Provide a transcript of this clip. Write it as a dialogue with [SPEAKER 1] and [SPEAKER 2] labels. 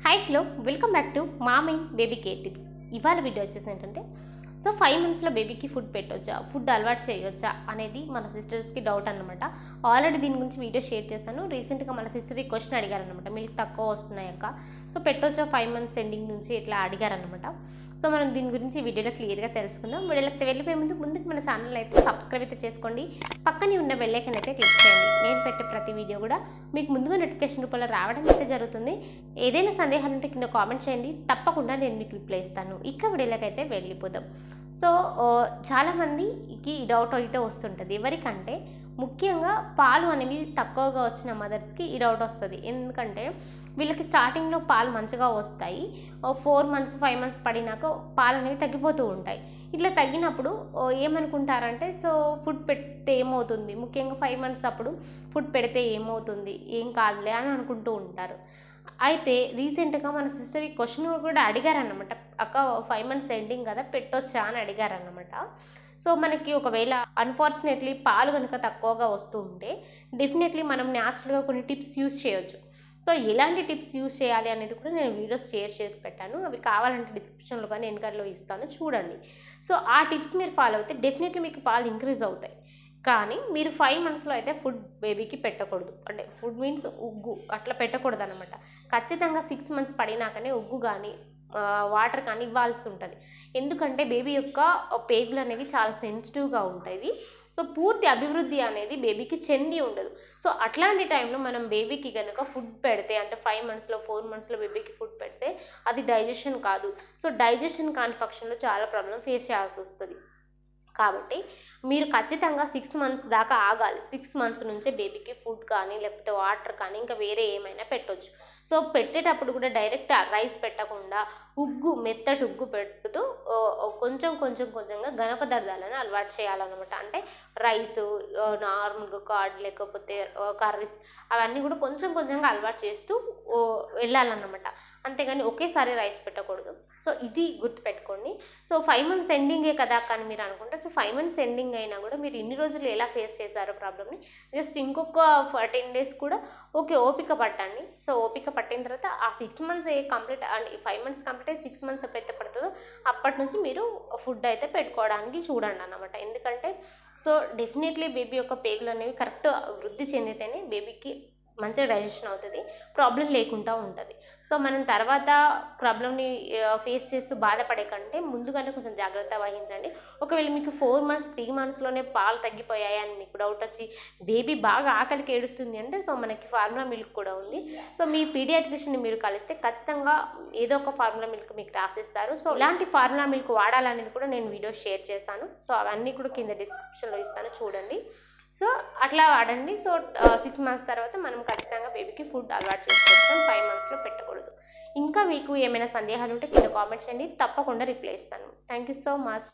[SPEAKER 1] Hi hello welcome back to mommy baby care tips. ఇవాళ video వచ్చేసి ఏంటంటే 5 మంత్స్లో బేబీకి ఫుడ్ పెట్టొచ్చా, ఫుడ్ అలవాటు చేయొచ్చా అనేది మన సిస్టర్స్కి డౌట్ అనమాట. ఆల్రెడీ దీని గురించి వీడియో షేర్ చేశాను. రీసెంట్గా మన సిస్టర్ ఈ క్వశ్చన్ అడిగారనమాట, మిల్క్ తక్కువ వస్తున్నాయక్క, సో పెట్టొచ్చా 5 మంత్స్ ఎండింగ్ నుంచి ఇట్లా అడిగారనమాట. సో మనం దీని గురించి వీడియోలో క్లియర్గా తెలుసుకుందాం. వీడియోలోకి వెళ్ళిపోయే ముందుకు మన ఛానల్ అయితే సబ్స్క్రైబ్ అయితే చేసుకోండి, పక్కనే ఉన్న బెల్ ఐకాన్ అయితే క్లిక్ చేయండి. నేను పెట్టే ప్రతి వీడియో కూడా మీకు ముందుగా నోటిఫికేషన్ రూపంలో రావడం అయితే జరుగుతుంది. ఏదైనా సందేహాలు ఉంటే కింద కామెంట్ చేయండి, తప్పకుండా నేను మీకు రిప్లై ఇస్తాను. ఇక వీడియోలోకి అయితే వెళ్ళిపోదాం. సో చాలామందికి ఈ డౌట్ అయితే వస్తుంటుంది. ఎవరికంటే ముఖ్యంగా పాలు అనేవి తక్కువగా వచ్చిన మదర్స్కి ఈ డౌట్ వస్తుంది. ఎందుకంటే వీళ్ళకి స్టార్టింగ్లో పాలు మంచిగా వస్తాయి, 4 మంత్స్ 5 మంత్స్ పడినాక పాలు అనేవి తగ్గిపోతూ ఉంటాయి. ఇట్లా తగ్గినప్పుడు ఏమనుకుంటారంటే, సో ఫుడ్ పెడితే ఏమవుతుంది, ముఖ్యంగా 5 మంత్స్ అప్పుడు ఫుడ్ పెడితే ఏమవుతుంది, ఏం కాదులే అని అనుకుంటూ ఉంటారు. అయితే రీసెంట్గా మన సిస్టర్ ఈ క్వశ్చన్ కూడా అడిగారన్నమాట. అక్క 5 మంత్స్ ఎండింగ్ కదా, పెట్టొచ్చా అని అడిగారన్నమాట. సో మనకి ఒకవేళ అన్ఫార్చునేట్లీ పాలు కనుక తక్కువగా వస్తూ ఉంటే డెఫినెట్లీ మనం న్యాచురల్గా కొన్ని టిప్స్ యూజ్ చేయొచ్చు. సో ఎలాంటి టిప్స్ యూజ్ చేయాలి అనేది కూడా నేను వీడియోస్ షేర్ చేసి పెట్టాను. అవి కావాలంటే డిస్క్రిప్షన్లో కానీ ఎన్నికల్లో ఇస్తాను, చూడండి. సో ఆ టిప్స్ మీరు ఫాలో అయితే డెఫినెట్లీ మీకు పాలు ఇంక్రీజ్ అవుతాయి. కానీ మీరు 5 మంత్స్లో అయితే ఫుడ్ బేబీకి పెట్టకూడదు. అంటే ఫుడ్ మీన్స్ ఉగ్గు అట్లా పెట్టకూడదు అనమాట. ఖచ్చితంగా 6 మంత్స్ పడినాకనే ఉగ్గు కానీ వాటర్ కానీ ఇవ్వాల్సి ఉంటుంది. ఎందుకంటే బేబీ యొక్క పేగులు అనేవి చాలా సెన్సిటివ్గా ఉంటాయి. సో పూర్తి అభివృద్ధి అనేది బేబీకి చెంది ఉండదు. సో అట్లాంటి టైంలో మనం బేబీకి కనుక ఫుడ్ పెడితే, అంటే 5 మంత్స్లో 4 మంత్స్లో బేబీకి ఫుడ్ పెడితే అది డైజెషన్ కాదు. సో డైజెషన్ కాని పక్షంలో చాలా ప్రాబ్లం ఫేస్ చేయాల్సి వస్తుంది. కాబట్టి మీరు ఖచ్చితంగా 6 మంత్స్ దాకా ఆగాలి. 6 మంత్స్ నుంచే బేబీకి ఫుడ్ కానీ లేకపోతే వాటర్ కానీ ఇంకా వేరే ఏమైనా పెట్టొచ్చు. సో పెట్టేటప్పుడు కూడా డైరెక్ట్ రైస్ పెట్టకుండా మెత్తటి ఉగ్గు పెడుతూ కొంచెంగా ఘన పదార్థాలను అలవాటు చేయాలన్నమాట. అంటే రైస్, నార్మల్గా కార్డ్ లేకపోతే కర్రీస్ అవన్నీ కూడా కొంచెంగా అలవాటు చేస్తూ వెళ్ళాలన్నమాట. అంతేగాని ఒకేసారి రైస్ పెట్టకూడదు. సో ఇది గుర్తుపెట్టుకోండి. సో 5 మంత్స్ ఎండింగే కదా కానీ మీరు అనుకుంటే, సో 5 మంత్స్ ఎండింగ్ అయినా కూడా మీరు ఇన్ని రోజులు ఎలా ఫేస్ చేశారో ప్రాబ్లమ్ని, జస్ట్ ఇంకొక 10 days కూడా ఓపిక పట్టండి. సో ఓపిక పట్టిన తర్వాత ఆ 6 months complete and 5 months complete అయ్యి 6 మంత్స్ ఎప్పుడైతే పడుతుందో అప్పటి నుంచి మీరు ఫుడ్ అయితే పెట్టుకోవడానికి చూడండి అన్నమాట. ఎందుకంటే సో డెఫినెట్లీ బేబీ యొక్క పేగులు అనేవి కరెక్ట్ వృద్ధి చెందితేనే బేబీకి మంచిగా డైజెషన్ అవుతుంది, ప్రాబ్లం లేకుండా ఉంటుంది. సో మనం తర్వాత ప్రాబ్లమ్ని ఫేస్ చేస్తూ బాధపడే కంటే ముందుగానే కొంచెం జాగ్రత్త వహించండి. ఒకవేళ మీకు 4 మంత్స్ 3 మంత్స్లోనే పాలు తగ్గిపోయాయి అని మీకు డౌట్ వచ్చి బేబీ బాగా ఆకలికి ఏడుస్తుంది అంటే, సో మనకి ఫార్ములా మిల్క్ కూడా ఉంది. సో మీ పీడియాట్రిషియన్ని మీరు కలిస్తే ఖచ్చితంగా ఏదో ఒక ఫార్ములా మిల్క్ మీకు రాసిస్తారు. సో ఇలాంటి ఫార్ములా మిల్క్ వాడాలనేది కూడా నేను వీడియో షేర్ చేశాను. సో అవన్నీ కూడా కింద డిస్క్రిప్షన్లో ఇస్తాను, చూడండి. సో అట్లా వాడండి. సో 6 మంత్స్ తర్వాత మనం ఖచ్చితంగా బేబీకి ఫుడ్ అలవాటు చేసుకుంటాం. 5 మంత్స్లో పెట్టకూడదు. ఇంకా మీకు ఏమైనా సందేహాలు ఉంటే కింద కామెంట్ చేయండి, తప్పకుండా రిప్లై ఇస్తాను. Thank you so much.